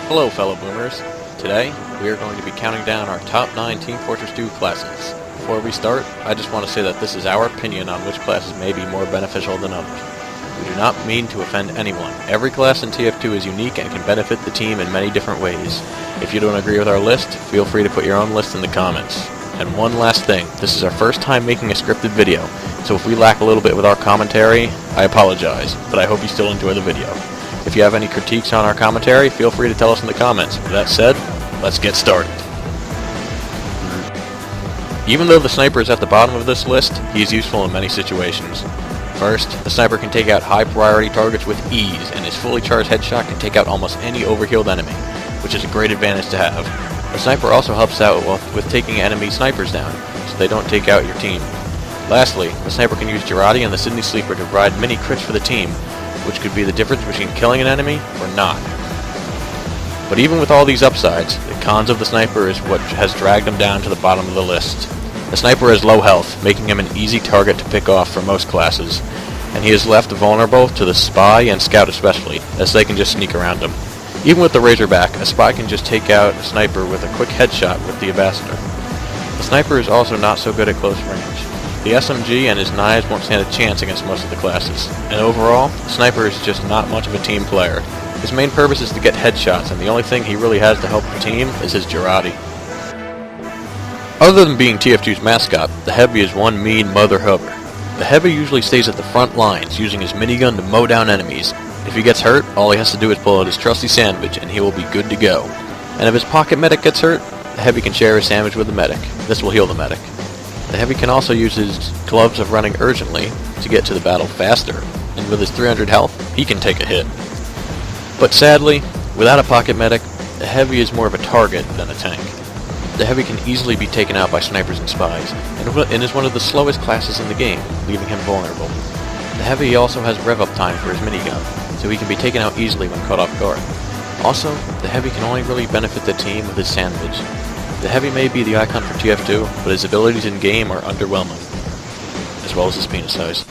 Hello fellow boomers. Today, we are going to be counting down our top 9 Team Fortress 2 classes. Before we start, I just want to say that this is our opinion on which classes may be more beneficial than others. We do not mean to offend anyone. Every class in TF2 is unique and can benefit the team in many different ways. If you don't agree with our list, feel free to put your own list in the comments. And one last thing, this is our first time making a scripted video, so if we lack a little bit with our commentary, I apologize, but I hope you still enjoy the video. If you have any critiques on our commentary, feel free to tell us in the comments. With that said, let's get started. Even though the sniper is at the bottom of this list, he is useful in many situations. First, the sniper can take out high priority targets with ease, and his fully charged headshot can take out almost any overhealed enemy, which is a great advantage to have. The sniper also helps out with taking enemy snipers down, so they don't take out your team. Lastly, the sniper can use Girardi and the Sydney Sleeper to provide mini crits for the team, which could be the difference between killing an enemy or not. But even with all these upsides, the cons of the sniper is what has dragged him down to the bottom of the list. The sniper has low health, making him an easy target to pick off for most classes, and he is left vulnerable to the spy and scout especially, as they can just sneak around him. Even with the Razorback, a spy can just take out a sniper with a quick headshot with the Ambassador. The sniper is also not so good at close range. The SMG and his knives won't stand a chance against most of the classes, and overall, the sniper is just not much of a team player. His main purpose is to get headshots, and the only thing he really has to help the team is his Girardi. Other than being TF2's mascot, the Heavy is one mean mother hubber. The Heavy usually stays at the front lines, using his minigun to mow down enemies. If he gets hurt, all he has to do is pull out his trusty sandwich, and he will be good to go. And if his pocket medic gets hurt, the Heavy can share his sandwich with the medic. This will heal the medic. The Heavy can also use his gloves of running urgently to get to the battle faster, and with his 300 health, he can take a hit. But sadly, without a pocket medic, the Heavy is more of a target than a tank. The Heavy can easily be taken out by snipers and spies, and is one of the slowest classes in the game, leaving him vulnerable. The Heavy also has rev-up time for his minigun, so he can be taken out easily when caught off guard. Also, the Heavy can only really benefit the team with his sandwich. The Heavy may be the icon for TF2, but his abilities in-game are underwhelming, as well as his penis size.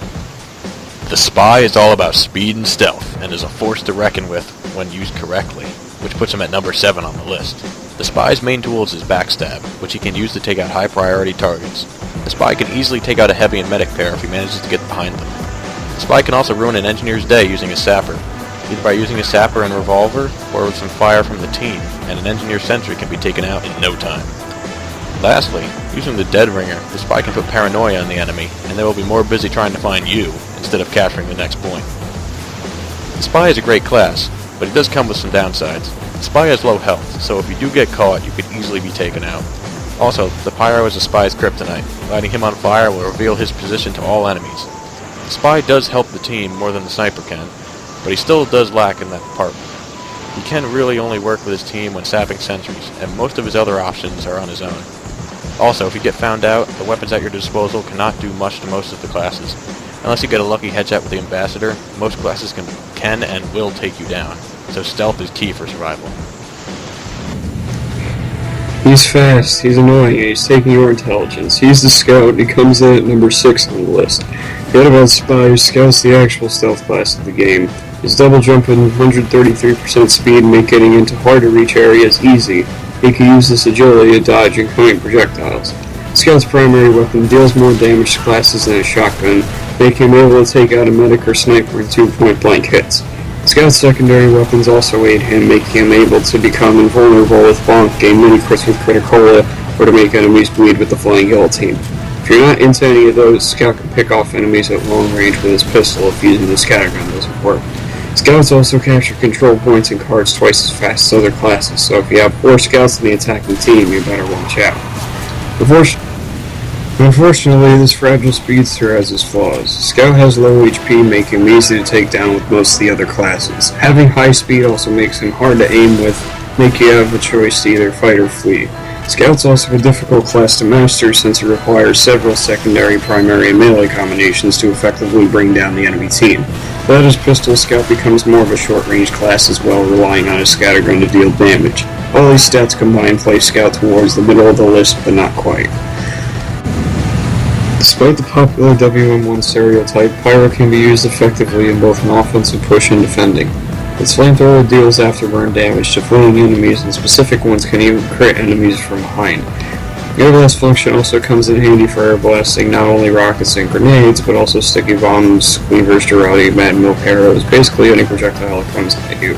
The Spy is all about speed and stealth, and is a force to reckon with when used correctly, which puts him at number 7 on the list. The Spy's main tool is his backstab, which he can use to take out high priority targets. The Spy can easily take out a Heavy and medic pair if he manages to get behind them. The Spy can also ruin an engineer's day using a sapper, either by using a sapper and revolver, or with some fire from the team, and an engineer sentry can be taken out in no time. Lastly, using the Dead Ringer, the Spy can put paranoia on the enemy, and they will be more busy trying to find you, instead of capturing the next point. The Spy is a great class, but it does come with some downsides. The Spy has low health, so if you do get caught, you could easily be taken out. Also, the Pyro is a Spy's kryptonite. Lighting him on fire will reveal his position to all enemies. The Spy does help the team more than the Sniper can, but he still does lack in that department. He can really only work with his team when sapping sentries, and most of his other options are on his own. Also, if you get found out, the weapons at your disposal cannot do much to most of the classes. Unless you get a lucky headshot with the Ambassador, most classes can and will take you down, so stealth is key for survival. He's fast, he's annoying, and he's taking your intelligence. He's the scout, and he comes in at number 6 on the list. Forget about Spy, who scouts the actual stealth class of the game. His double jump and 133% speed make getting into hard-to-reach areas easy. He can use this agility to dodge incoming projectiles. Scout's primary weapon deals more damage to classes than a shotgun, making him able to take out a medic or sniper in 2 point-blank hits. Scout's secondary weapons also aid him, making him able to become invulnerable with bonk, gain mini crits with Criticola, or to make enemies bleed with the Flying Guillotine. If you're not into any of those, Scout can pick off enemies at long range with his pistol if using the scattergun doesn't work. Scouts also capture control points and cards twice as fast as other classes, so if you have 4 scouts in the attacking team, you better watch out. Unfortunately, this fragile speedster has its flaws. Scout has low HP, making him easy to take down with most of the other classes. Having high speed also makes him hard to aim with, making you have a choice to either fight or flee. Scout's also a difficult class to master since it requires several secondary, primary, and melee combinations to effectively bring down the enemy team. Without his pistol, Scout becomes more of a short-range class as well, relying on his scattergun to deal damage. All these stats combined place Scout towards the middle of the list, but not quite. Despite the popular WM1 stereotype, Pyro can be used effectively in both an offensive push and defending. Its flamethrower deals afterburn damage to fleeing enemies, and specific ones can even crit enemies from behind. The air blast function also comes in handy for air blasting not only rockets and grenades, but also sticky bombs, cleavers, Durati, mad milk arrows, basically any projectile that comes at you.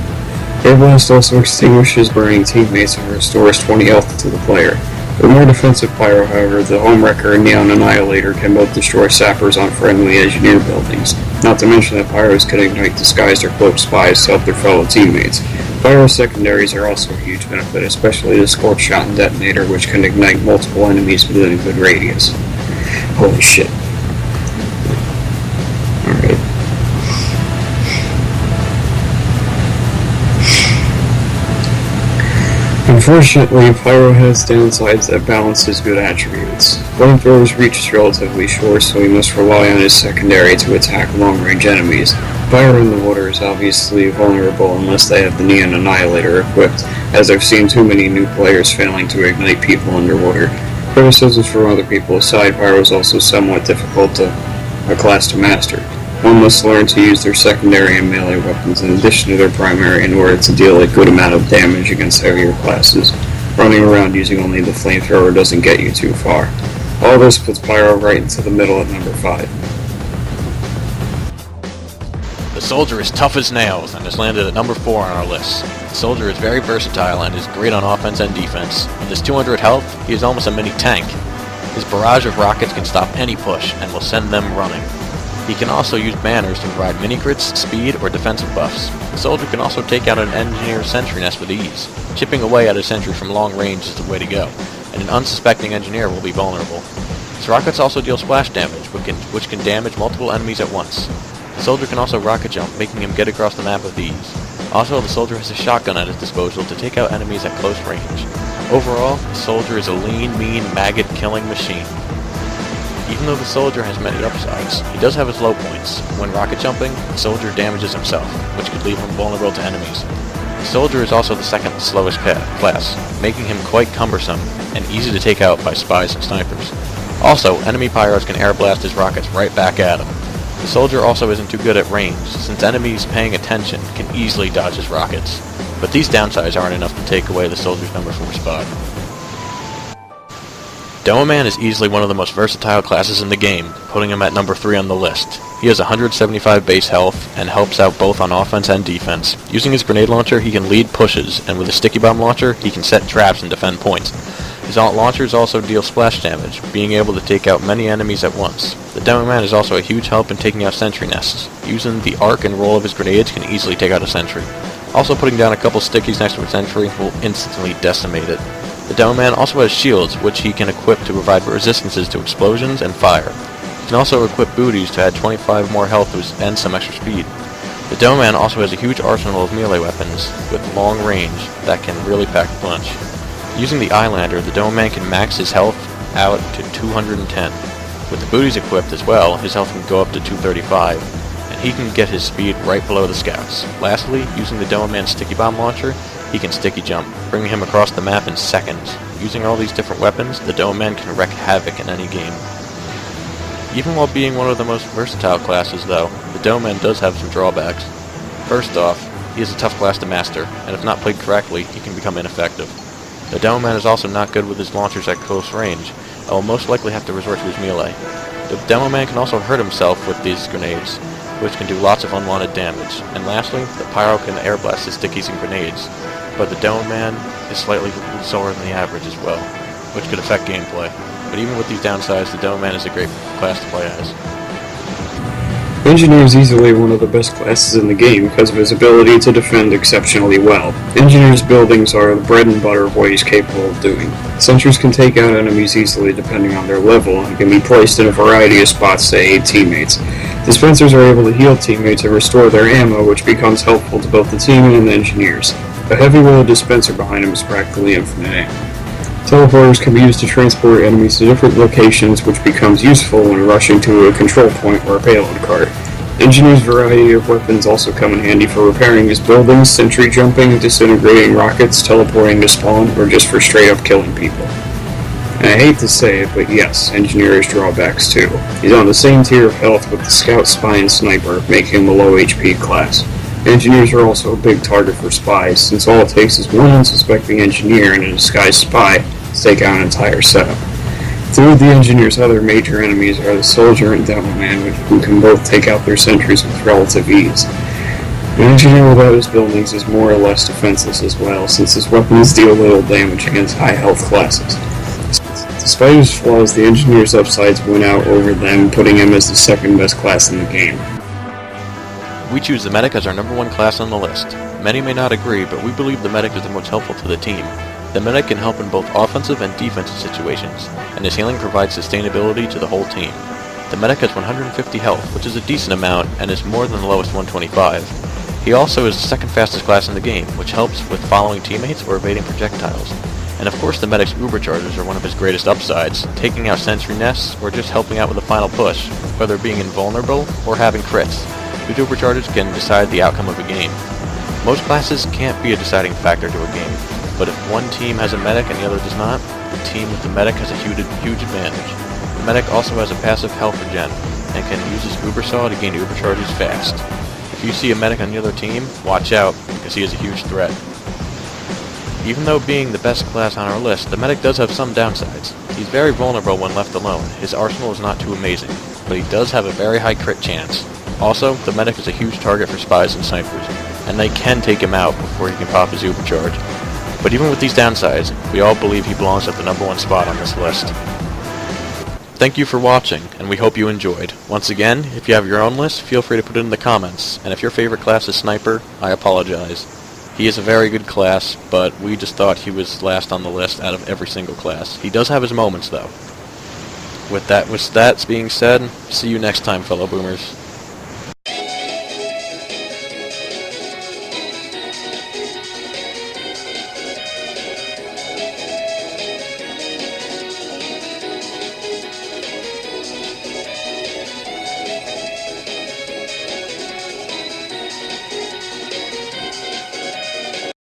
Air blast also extinguishes burning teammates and restores 20 health to the player. The more defensive pyro, however, the Homewrecker and Neon Annihilator can both destroy sappers on friendly engineer buildings, not to mention that pyros can ignite disguised or cloaked spies to help their fellow teammates. Pyro secondaries are also a huge benefit, especially the Scorch Shot and Detonator, which can ignite multiple enemies within a good radius. Holy shit. Alright. Unfortunately, Pyro has downsides that balance his good attributes. Flamethrower's reach is relatively short, so he must rely on his secondary to attack long-range enemies. Pyro in the water is obviously vulnerable unless they have the Neon Annihilator equipped, as I've seen too many new players failing to ignite people underwater. Criticisms from other people aside, Pyro is also somewhat difficult a class to master. One must learn to use their secondary and melee weapons in addition to their primary in order to deal a good amount of damage against heavier classes. Running around using only the flamethrower doesn't get you too far. All this puts Pyro right into the middle at number 5. The Soldier is tough as nails and has landed at number 4 on our list. The Soldier is very versatile and is great on offense and defense. With his 200 health, he is almost a mini tank. His barrage of rockets can stop any push and will send them running. He can also use banners to provide mini-crits, speed, or defensive buffs. The Soldier can also take out an engineer's sentry nest with ease. Chipping away at a sentry from long range is the way to go, and an unsuspecting engineer will be vulnerable. His rockets also deal splash damage, which can damage multiple enemies at once. The Soldier can also rocket jump, making him get across the map with ease. Also, the Soldier has a shotgun at his disposal to take out enemies at close range. Overall, the Soldier is a lean, mean, maggot-killing machine. Even though the Soldier has many upsides, he does have his low points. When rocket jumping, the Soldier damages himself, which could leave him vulnerable to enemies. The Soldier is also the second slowest class, making him quite cumbersome and easy to take out by spies and snipers. Also, enemy pyros can air blast his rockets right back at him. The Soldier also isn't too good at range, since enemies paying attention can easily dodge his rockets. But these downsides aren't enough to take away the Soldier's number 4 spot. Doughman is easily one of the most versatile classes in the game, putting him at number 3 on the list. He has 175 base health, and helps out both on offense and defense. Using his grenade launcher, he can lead pushes, and with a sticky bomb launcher, he can set traps and defend points. His launchers also deal splash damage, being able to take out many enemies at once. The Doughman is also a huge help in taking out sentry nests. Using the arc and roll of his grenades can easily take out a sentry. Also, putting down a couple stickies next to a sentry will instantly decimate it. The Doughman also has shields, which he can equip to provide resistances to explosions and fire. He can also equip booties to add 25 more health and some extra speed. The Doughman also has a huge arsenal of melee weapons with long range that can really pack a punch. Using the Eyelander, the Doughman can max his health out to 210. With the booties equipped as well, his health can go up to 235, and he can get his speed right below the scouts. Lastly, using the Doughman's sticky bomb launcher, he can sticky jump, bringing him across the map in seconds. Using all these different weapons, the Doughman can wreak havoc in any game. Even while being one of the most versatile classes though, the Doughman does have some drawbacks. First off, he is a tough class to master, and if not played correctly, he can become ineffective. The Doughman is also not good with his launchers at close range, and will most likely have to resort to his melee. The Doughman can also hurt himself with these grenades, which can do lots of unwanted damage. And lastly, the Pyro can air blast his stickies and grenades, but the Doughman is slightly slower than the average as well, which could affect gameplay. But even with these downsides, the Doughman is a great class to play as. Engineer is easily one of the best classes in the game because of his ability to defend exceptionally well. Engineer's buildings are the bread and butter of what he's capable of doing. Sentries can take out enemies easily depending on their level and can be placed in a variety of spots to aid teammates. Dispensers are able to heal teammates and restore their ammo, which becomes helpful to both the team and the engineers. A heavy-wheeled dispenser behind him is practically infinite ammo. Teleporters can be used to transport enemies to different locations, which becomes useful when rushing to a control point or a payload cart. Engineer's variety of weapons also come in handy for repairing his buildings, sentry jumping, disintegrating rockets, teleporting to spawn, or just for straight-up killing people. And I hate to say it, but yes, Engineer has drawbacks too. He's on the same tier of health with the Scout, Spy, and Sniper, making him a low HP class. Engineers are also a big target for spies, since all it takes is one unsuspecting engineer and a disguised spy to take out an entire setup. Two of the engineer's other major enemies are the soldier and Doughman, who can both take out their sentries with relative ease. An engineer without his buildings is more or less defenseless as well, since his weapons deal little damage against high health classes. Despite his flaws, the engineer's upsides win out over them, putting him as the second best class in the game. We choose the medic as our number one class on the list. Many may not agree, but we believe the medic is the most helpful to the team. The medic can help in both offensive and defensive situations, and his healing provides sustainability to the whole team. The medic has 150 health, which is a decent amount, and is more than the lowest 125. He also is the second fastest class in the game, which helps with following teammates or evading projectiles. And of course the medic's uber charges are one of his greatest upsides, taking out sentry nests or just helping out with the final push, whether being invulnerable or having crits. These uber charges can decide the outcome of a game. Most classes can't be a deciding factor to a game, but if one team has a medic and the other does not, the team with the medic has a huge advantage. The medic also has a passive health regen, and can use his uber saw to gain uber charges fast. If you see a medic on the other team, watch out, because he is a huge threat. Even though being the best class on our list, the medic does have some downsides. He's very vulnerable when left alone. His arsenal is not too amazing, but he does have a very high crit chance. Also, the medic is a huge target for spies and snipers, and they can take him out before he can pop his uber charge. But even with these downsides, we all believe he belongs at the number one spot on this list. Thank you for watching, and we hope you enjoyed. Once again, if you have your own list, feel free to put it in the comments, and if your favorite class is Sniper, I apologize. He is a very good class, but we just thought he was last on the list out of every single class. He does have his moments, though. With that being said, see you next time, fellow boomers.